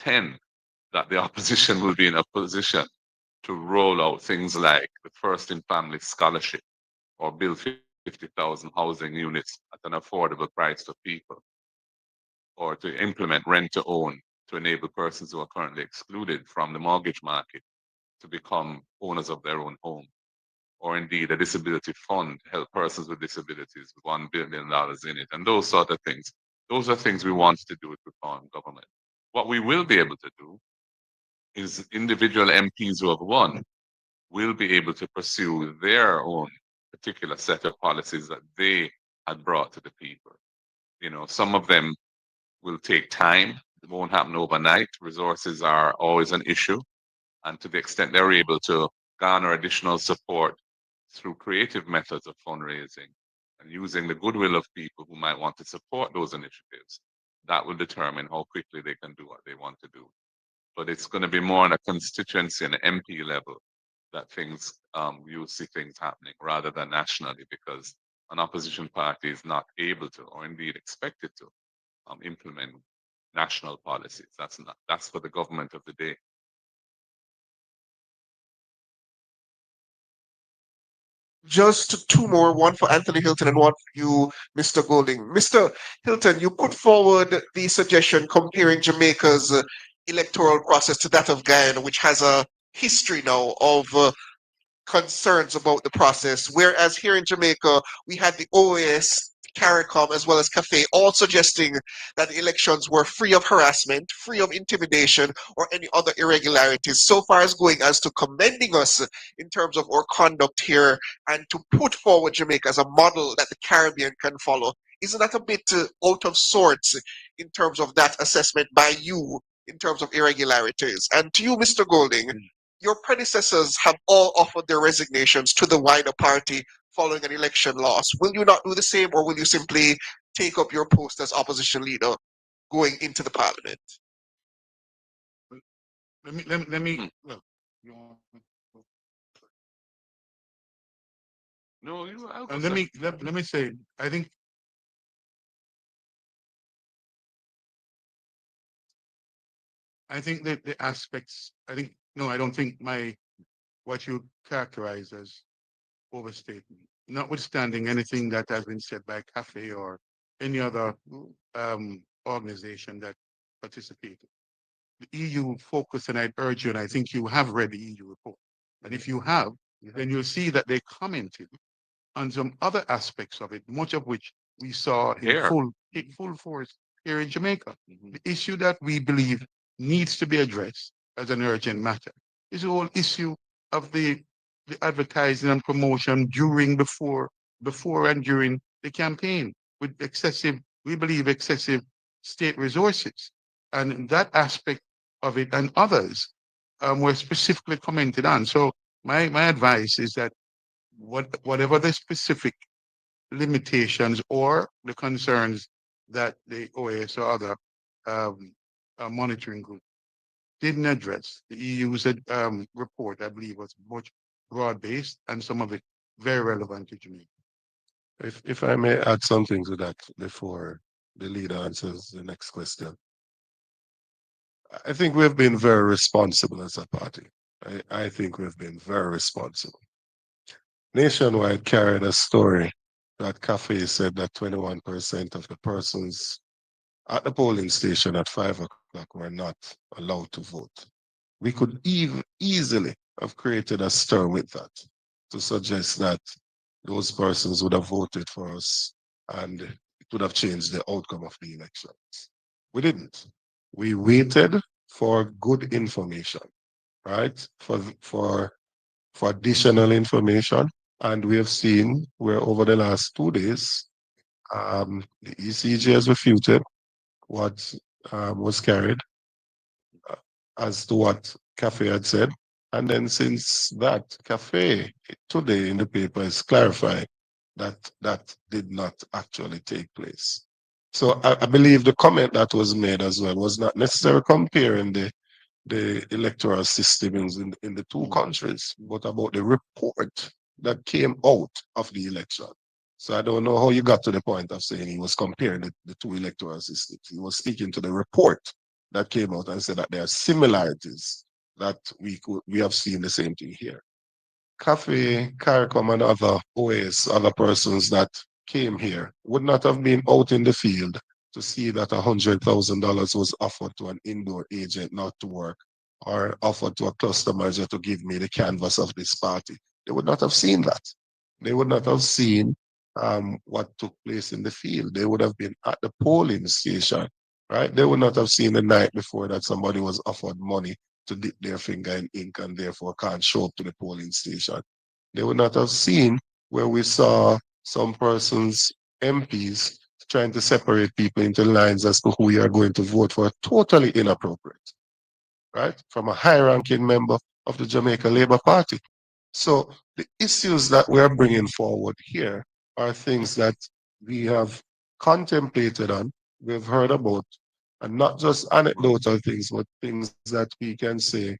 pretend that the opposition will be in a position to roll out things like the First in Family Scholarship or build 50,000 housing units at an affordable price for people, or to implement rent to own to enable persons who are currently excluded from the mortgage market to become owners of their own home, or indeed a disability fund to help persons with disabilities with $1 billion in it, and those sort of things. Those are things we want to do with reform government. What we will be able to do is individual MPs who have won will be able to pursue their own particular set of policies that they had brought to the people. You know, some of them will take time. It won't happen overnight. Resources are always an issue. And to the extent they're able to garner additional support through creative methods of fundraising and using the goodwill of people who might want to support those initiatives, that will determine how quickly they can do what they want to do. But it's going to be more on a constituency and MP level that things you'll see things happening rather than nationally, because an opposition party is not able to, or indeed expected to, implement national policies. That's for the government of the day. Just two more, one for Anthony Hilton and one for you, Mr. Golding. Mr. Hilton, you put forward the suggestion comparing Jamaica's electoral process to that of Guyana, which has a history now of concerns about the process. Whereas here in Jamaica, we had the OAS, CARICOM, as well as CAFE, all suggesting that the elections were free of harassment, free of intimidation, or any other irregularities, so far as going as to commending us in terms of our conduct here and to put forward Jamaica as a model that the Caribbean can follow. Isn't that a bit out of sorts in terms of that assessment by you in terms of irregularities? And to you, Mr. Golding, your predecessors have all offered their resignations to the wider party following an election loss. Will you not do the same, or will you simply take up your post as opposition leader going into the parliament? Let me well, you want- No, I'll go, and sir. let me say, I think that the aspects, I think, no, I don't think what you characterize as overstatement, notwithstanding anything that has been said by CAFE or any other organization that participated. The EU focus, and I urge you, and I think you have read the EU report. And if you have, then you'll see that they commented on some other aspects of it, much of which we saw Here. in full force here in Jamaica. The issue that we believe needs to be addressed as an urgent matter is the whole issue of the advertising and promotion before and during the campaign with we believe excessive state resources. And that aspect of it and others were specifically commented on. So my advice is that whatever the specific limitations or the concerns that the OAS or other um, monitoring group didn't address, the EU's report, I believe, was much broad-based and some of it very relevant to Jamaica. If I may add something to that before the leader answers the next question. I think we've been very responsible as a party. I think we've been very responsible. Nationwide carried a story that CAFE said that 21% of the persons at the polling station at 5 o'clock were not allowed to vote. We could easily have created a stir with that to suggest that those persons would have voted for us and it would have changed the outcome of the elections. We didn't. We waited for good information, right? For additional information. And we have seen where over the last 2 days, the ECJ has refuted what was carried as to what CAFE had said. And then since that, CAFE today in the paper is clarifying that that did not actually take place. So I believe the comment that was made as well was not necessarily comparing the electoral systems in the two countries, but about the report that came out of the election. So I don't know how you got to the point of saying he was comparing the two electoral systems. He was speaking to the report that came out and said that there are similarities that we have seen the same thing here. Cafe, CARICOM, and other OAS, other persons that came here would not have been out in the field to see that $100,000 was offered to an indoor agent not to work, or offered to a cluster manager to give me the canvas of this party. They would not have seen that. They would not have seen what took place in the field. They would have been at the polling station, right? They would not have seen the night before that somebody was offered money to dip their finger in ink and therefore can't show up to the polling station. They would not have seen where we saw some persons, MPs, trying to separate people into lines as to who you are going to vote for, totally inappropriate, right? From a high-ranking member of the Jamaica Labour Party. So the issues that we're bringing forward here are things that we have contemplated on, we've heard about, and not just anecdotal things, but things that we can say,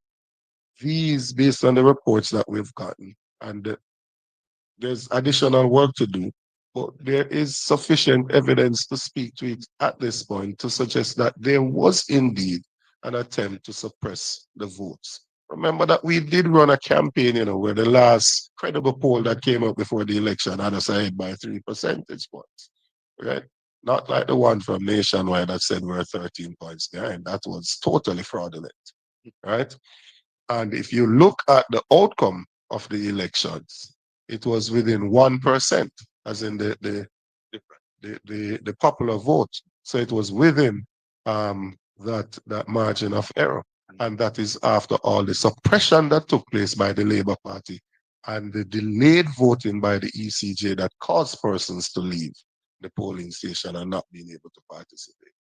these based on the reports that we've gotten. And there's additional work to do, but there is sufficient evidence to speak to it at this point to suggest that there was indeed an attempt to suppress the votes. Remember that we did run a campaign, where the last credible poll that came out before the election had us ahead by 3 percentage points, right? Not like the one from Nationwide that said we're 13 points behind. That was totally fraudulent, right? And if you look at the outcome of the elections, it was within 1%, as in the popular vote. So it was within that margin of error. And that is after all the suppression that took place by the Labour Party and the delayed voting by the ECJ that caused persons to leave the polling station and not being able to participate.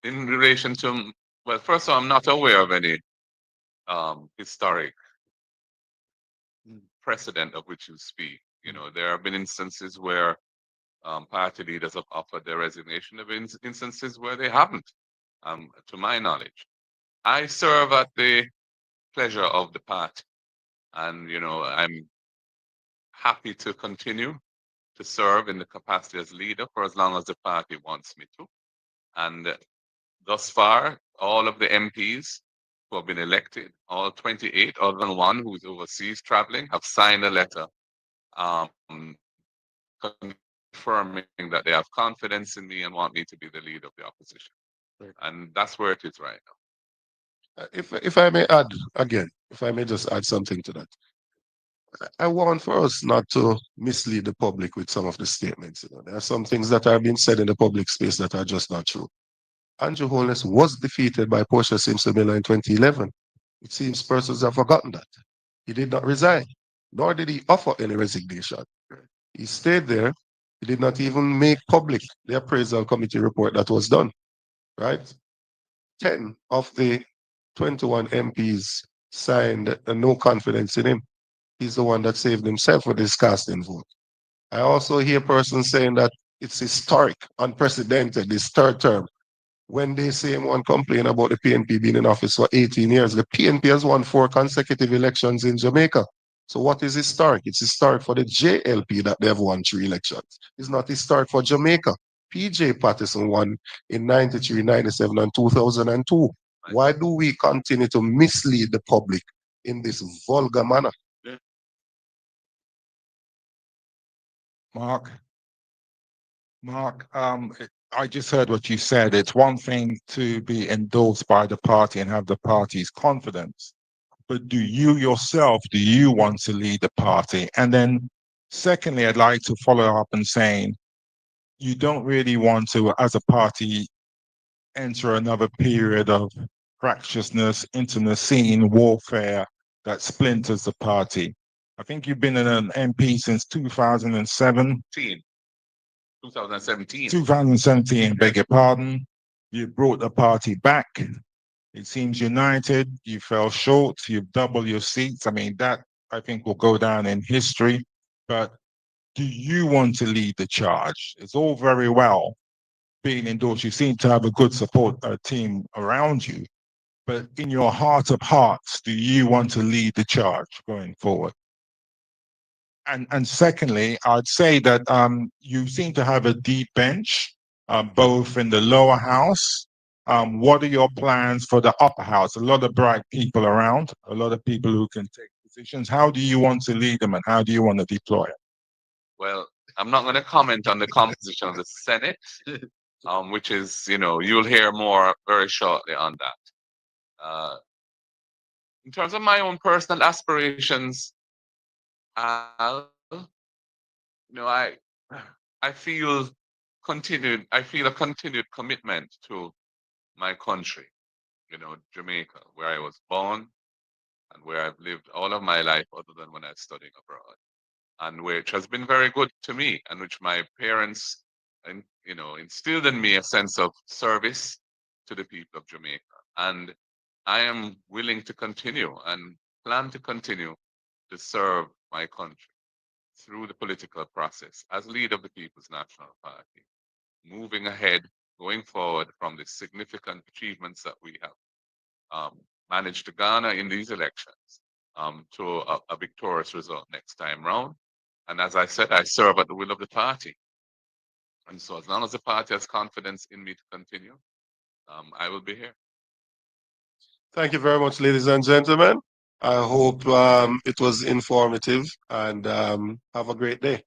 In relation to, well, first of all, I'm not aware of any historic precedent of which you speak. There have been instances where party leaders have offered their resignation. There have been instances where they haven't, to my knowledge. I serve at the pleasure of the party, and I'm happy to continue to serve in the capacity as leader for as long as the party wants me to. And thus far, all of the MPs who have been elected, all 28, other than one who's overseas traveling, have signed a letter confirming that they have confidence in me and want me to be the leader of the opposition. Right. And that's where it is right now. If I may add again, if I may just add something to that. I want for us not to mislead the public with some of the statements. There are some things that are being said in the public space that are just not true. Andrew Holness was defeated by Portia Simpson Miller in 2011. It seems persons have forgotten that. He did not resign, nor did he offer any resignation. He stayed there. He did not even make public the appraisal committee report that was done, right? 10 of the 21 MPs signed a no confidence in him. He's the one that saved himself with his casting vote. I also hear persons saying that it's historic, unprecedented, this third term. When they say one complain about the PNP being in office for 18 years, the PNP has won 4 consecutive elections in Jamaica. So what is historic? It's historic for the JLP that they have won 3 elections. It's not historic for Jamaica. PJ Patterson won in 93, 97, and 2002. Why do we continue to mislead the public in this vulgar manner? Mark, I just heard what you said. It's one thing to be endorsed by the party and have the party's confidence, but do you yourself, do you want to lead the party? And then secondly, I'd like to follow up and saying, you don't really want to, as a party, enter another period of fractiousness, internecine warfare that splinters the party. I think you've been an MP since 2007. 2017. 2017, beg your pardon. You brought the party back. It seems united. You fell short. You've doubled your seats. I mean, that I think will go down in history. But do you want to lead the charge? It's all very well being endorsed. You seem to have a good support team around you. But in your heart of hearts, do you want to lead the charge going forward? And secondly, I'd say that you seem to have a deep bench. both in the lower house. What are your plans for the upper house? A lot of bright people around, a lot of people who can take positions. How do you want to lead them and how do you want to deploy it? Well, I'm not going to comment on the composition of the Senate, which is, you'll hear more very shortly on that. In terms of my own personal aspirations, Al, I feel a continued commitment to my country, Jamaica, where I was born and where I've lived all of my life other than when I was studying abroad, and which has been very good to me, and which my parents instilled in me a sense of service to the people of Jamaica. And I am willing to continue and plan to continue to serve my country through the political process as leader of the People's National Party, moving ahead, going forward from the significant achievements that we have managed to garner in these elections to a victorious result next time round. And as I said, I serve at the will of the party. And so as long as the party has confidence in me to continue, I will be here. Thank you very much, ladies and gentlemen. I hope it was informative and have a great day.